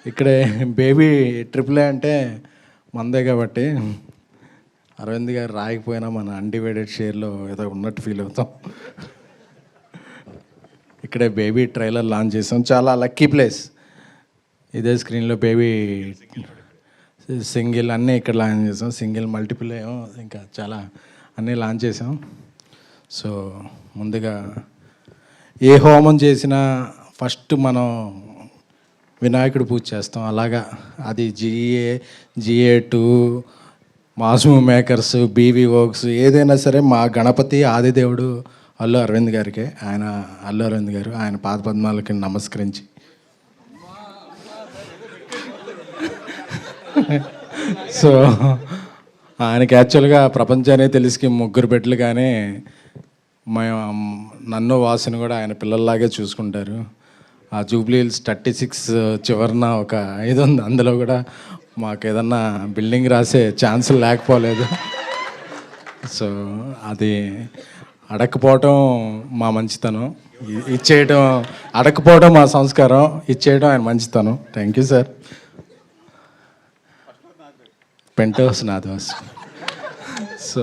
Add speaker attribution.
Speaker 1: ఇక్కడే baby triple A అంటే మందే కాబట్టి అరవింద్ గారు రాయకపోయినా మన అన్డివైడెడ్ షేర్లో ఏదో ఉన్నట్టు ఫీల్ అవుతాం. ఇక్కడే బేబీ ట్రైలర్ లాంచ్ చేసాం, చాలా లక్కీ ప్లేస్. ఇదే స్క్రీన్లో బేబీ సింగిల్ అన్నీ ఇక్కడ లాంచ్ చేసాం, సింగిల్ మల్టిపుల్ ఏమో ఇంకా చాలా అన్నీ లాంచ్ చేసాం. సో ముందుగా ఏ హోమం చేసినా ఫస్ట్ మనం వినాయకుడు పూజ చేస్తాం. అలాగా అది GA2 mass makers, BV works ఏదైనా సరే మా గణపతి ఆదిదేవుడు అల్లు అరవింద్ గారికి, అల్లు అరవింద్ గారు ఆయన పాదపద్మాలకి నమస్కరించి సో ఆయనకి యాక్చువల్గా ప్రపంచాన్ని తెలిసి ముగ్గురు బిడ్డలు, కానీ నన్ను వాసుని కూడా ఆయన పిల్లల్లాగే చూసుకుంటారు. ఆ జూబ్లీ హిల్స్ 36 చివరన ఒక ఇది ఉంది, అందులో కూడా మాకు ఏదన్నా బిల్డింగ్ రాసే ఛాన్స్ లేకపోలేదు. సో అది అడగకపోవటం మా మంచితనం, ఇచ్చేయటం అడగకపోవడం మా సంస్కారం, ఇచ్చేయడం ఆయన మంచితనం. Thank you sir. Penthouse నాది. సో